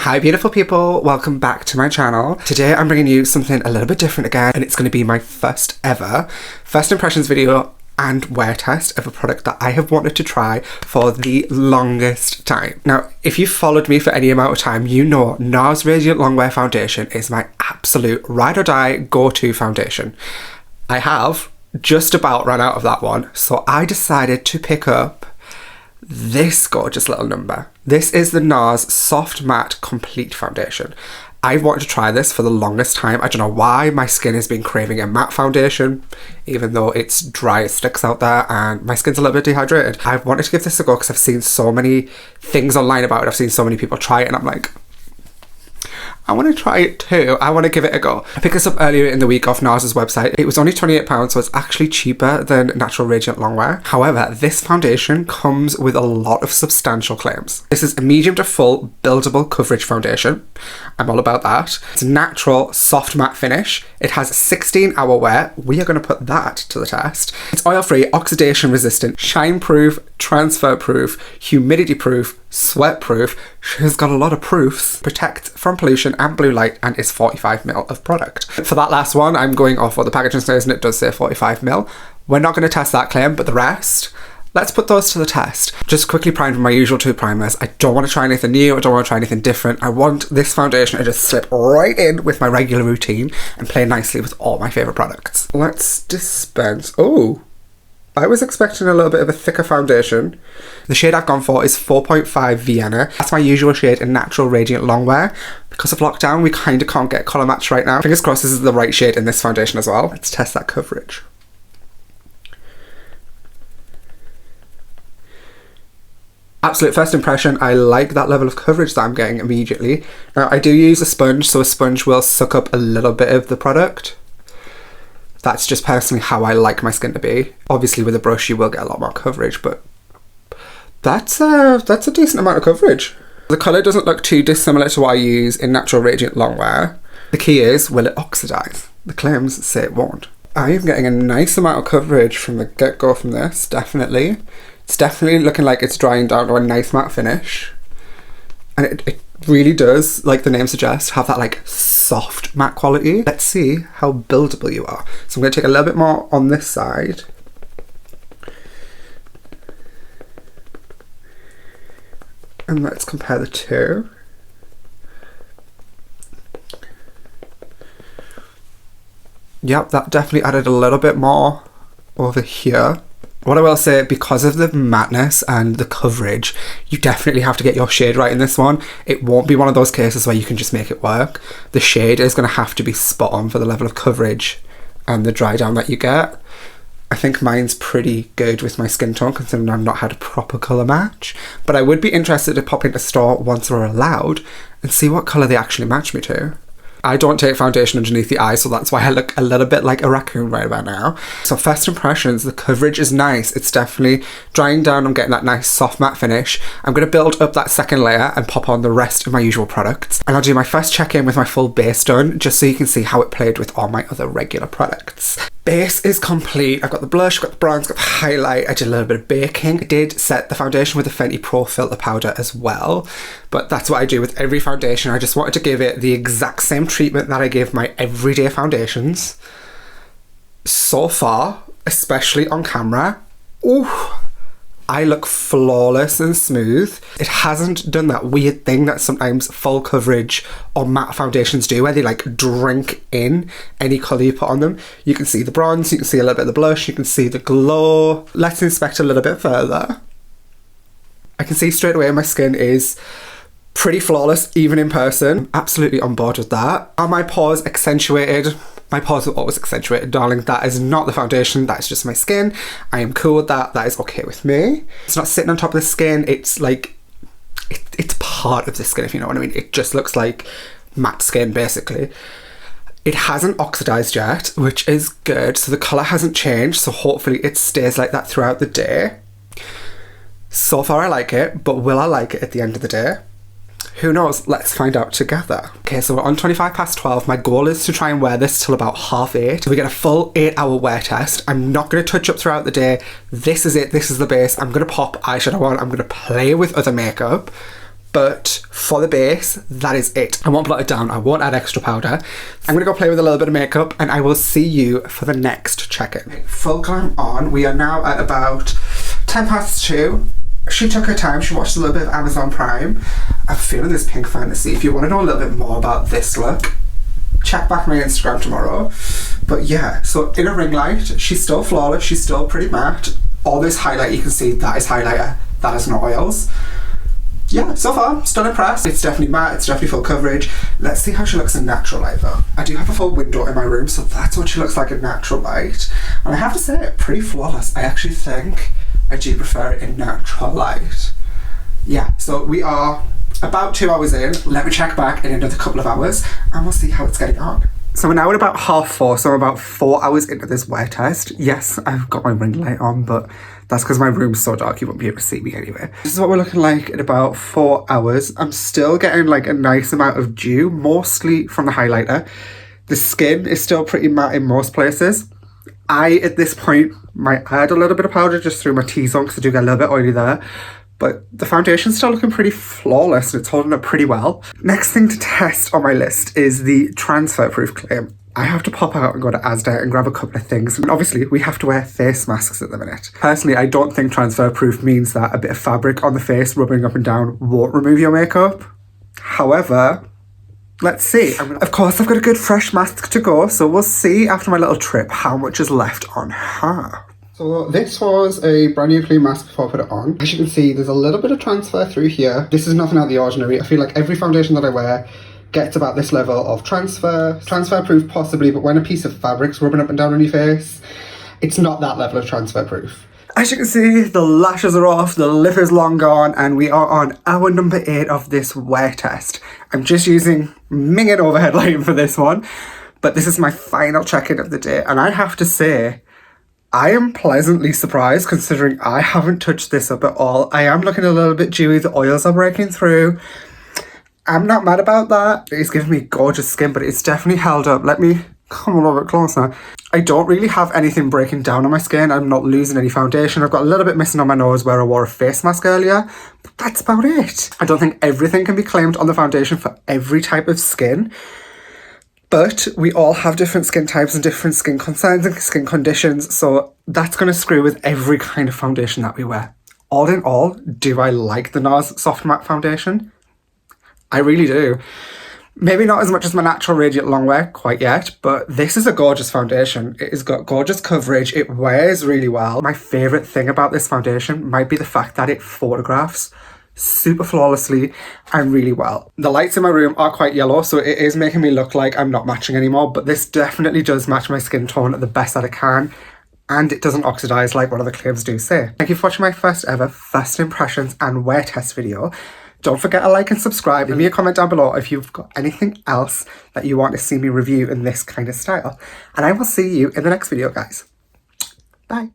Hi beautiful people, welcome back to my channel. Today I'm bringing you something a little bit different again, and it's going to be my first ever first impressions video and wear test of a product that I have wanted to try for the longest time. Now, if you've followed me for any amount of time, you know Nars Radiant Longwear foundation is my absolute ride or die go-to foundation. I have just about run out of that one, so I decided to pick up this gorgeous little number. This is the Nars Soft Matte Complete Foundation. I've wanted to try this for the longest time. I don't know why my skin has been craving a matte foundation, even though it's dry as sticks out there and my skin's a little bit dehydrated. I've wanted to give this a go because I've seen so many things online about it. I've seen so many people try it and I'm like, I want to try it too. I want to give it a go. I picked this up earlier in the week off Nars's website. It was only £28, so it's actually cheaper than Natural Radiant Longwear. However, this foundation comes with a lot of substantial claims. This is a medium to full buildable coverage foundation. I'm all about that. It's natural soft matte finish. It has 16-hour wear. We are going to put that to the test. It's oil-free, oxidation resistant, shine-proof, transfer-proof, humidity-proof, sweat-proof. She's got a lot of proofs. Protects from pollution and blue light, and is 45ml of product. For that last one, I'm going off what the packaging says, and it does say 45ml. We're not going to test that claim, but the rest, let's put those to the test. Just quickly primed with my usual two primers. I don't want to try anything new. I don't want to try anything different. I want this foundation to just slip right in with my regular routine and play nicely with all my favourite products. Let's dispense. Oh, I was expecting a little bit of a thicker foundation. The shade I've gone for is 4.5 Vienna. That's my usual shade in Natural Radiant Longwear. Because of lockdown, we kind of can't get colour match right now. Fingers crossed this is the right shade in this foundation as well. Let's test that coverage. Absolute first impression, I like that level of coverage that I'm getting immediately. Now, I do use a sponge, so a sponge will suck up a little bit of the product. That's just personally how I like my skin to be. Obviously with a brush you will get a lot more coverage, but that's a decent amount of coverage. The colour doesn't look too dissimilar to what I use in Natural Radiant Longwear. The key is, will it oxidise? The claims say it won't. I am getting a nice amount of coverage from the get-go from this, definitely. It's definitely looking like it's drying down to a nice matte finish. And it really does, like the name suggests, have that like soft matte quality. Let's see how buildable you are. So I'm going to take a little bit more on this side. And let's compare the two. Yep, that definitely added a little bit more over here. What I will say, because of the matteness and the coverage, you definitely have to get your shade right in this one. It won't be one of those cases where you can just make it work. The shade is going to have to be spot on for the level of coverage and the dry down that you get. I think mine's pretty good with my skin tone, considering I've not had a proper colour match. But I would be interested to pop into store once we're allowed and see what colour they actually match me to. I don't take foundation underneath the eye, so that's why I look a little bit like a raccoon right about now. So first impressions, the coverage is nice. It's definitely drying down. I'm getting that nice soft matte finish. I'm going to build up that second layer and pop on the rest of my usual products. And I'll do my first check-in with my full base done, just so you can see how it played with all my other regular products. Base is complete. I've got the blush, got the bronze, got the highlight. I did a little bit of baking. I did set the foundation with the Fenty Pro Filter Powder as well. But that's what I do with every foundation. I just wanted to give it the exact same treatment that I give my everyday foundations. So far, especially on camera, ooh, I look flawless and smooth. It hasn't done that weird thing that sometimes full coverage or matte foundations do, where they like drink in any colour you put on them. You can see the bronze, you can see a little bit of the blush, you can see the glow. Let's inspect a little bit further. I can see straight away my skin is pretty flawless, even in person. Absolutely on board with that. Are my pores accentuated? My pores are always accentuated, darling. That is not the foundation, that is just my skin. I am cool with that, that is okay with me. It's not sitting on top of the skin, it's like, it's part of the skin, if you know what I mean. It just looks like matte skin, basically. It hasn't oxidised yet, which is good. So the colour hasn't changed, so hopefully it stays like that throughout the day. So far I like it, but will I like it at the end of the day? Who knows? Let's find out together. Okay, so we're on 12:25. My goal is to try and wear this till about 8:30. So we get a full 8-hour wear test. I'm not going to touch up throughout the day. This is it. This is the base. I'm going to pop eyeshadow on. I'm going to play with other makeup. But for the base, that is it. I won't blot it down. I won't add extra powder. I'm going to go play with a little bit of makeup and I will see you for the next check-in. Full glam on. We are now at about 2:10. She took her time. She watched a little bit of Amazon Prime. I'm feeling this pink fantasy. If you want to know a little bit more about this look, check back my Instagram tomorrow. But yeah, so in a ring light, she's still flawless. She's still pretty matte. All this highlight you can see, that is highlighter. That is not oils. Yeah, so far, still impressed. It's definitely matte, it's definitely full coverage. Let's see how she looks in natural light though. I do have a full window in my room, so that's what she looks like in natural light. And I have to say, pretty flawless. I actually think I do prefer it in natural light. Yeah, so we are about 2 hours in. Let me check back in another couple of hours and we'll see how it's getting on. So we're now at about 4:30, so I'm about 4 hours into this wear test. Yes, I've got my ring light on, but that's because my room's so dark you won't be able to see me anyway. This is what we're looking like in about 4 hours. I'm still getting like a nice amount of dew, mostly from the highlighter. The skin is still pretty matte in most places. At this point, might add a little bit of powder just through my T-zone because I do get a little bit oily there. But the foundation's still looking pretty flawless and it's holding up pretty well. Next thing to test on my list is the transfer proof claim. I have to pop out and go to Asda and grab a couple of things. And obviously we have to wear face masks at the minute. Personally, I don't think transfer proof means that a bit of fabric on the face rubbing up and down won't remove your makeup. However, let's see. Of course, I've got a good fresh mask to go, so we'll see after my little trip how much is left on her. So this was a brand new clean mask before I put it on. As you can see, there's a little bit of transfer through here. This is nothing out of the ordinary. I feel like every foundation that I wear gets about this level of transfer. Transfer proof possibly, but when a piece of fabric's rubbing up and down on your face, it's not that level of transfer proof. As you can see, the lashes are off, the lip is long gone, and we are on hour number 8 of this wear test. I'm just using minging overhead lighting for this one, but this is my final check-in of the day, and I have to say, I am pleasantly surprised considering I haven't touched this up at all. I am looking a little bit dewy, the oils are breaking through. I'm not mad about that. It's giving me gorgeous skin, but it's definitely held up. Let me come a little bit closer. I don't really have anything breaking down on my skin. I'm not losing any foundation. I've got a little bit missing on my nose where I wore a face mask earlier, but that's about it. I don't think everything can be claimed on the foundation for every type of skin. But we all have different skin types and different skin concerns and skin conditions, so that's going to screw with every kind of foundation that we wear. All in all, do I like the Nars Soft Matte foundation? I really do. Maybe not as much as my Natural Radiant Longwear quite yet, but this is a gorgeous foundation. It has got gorgeous coverage, it wears really well. My favourite thing about this foundation might be the fact that it photographs super flawlessly and really well. The lights in my room are quite yellow, so it is making me look like I'm not matching anymore, but this definitely does match my skin tone at the best that it can, and it doesn't oxidize like one of the claims do say. Thank you for watching my first ever first impressions and wear test video. Don't forget to like and subscribe. Leave me a comment down below if you've got anything else that you want to see me review in this kind of style, and I will see you in the next video, guys. Bye.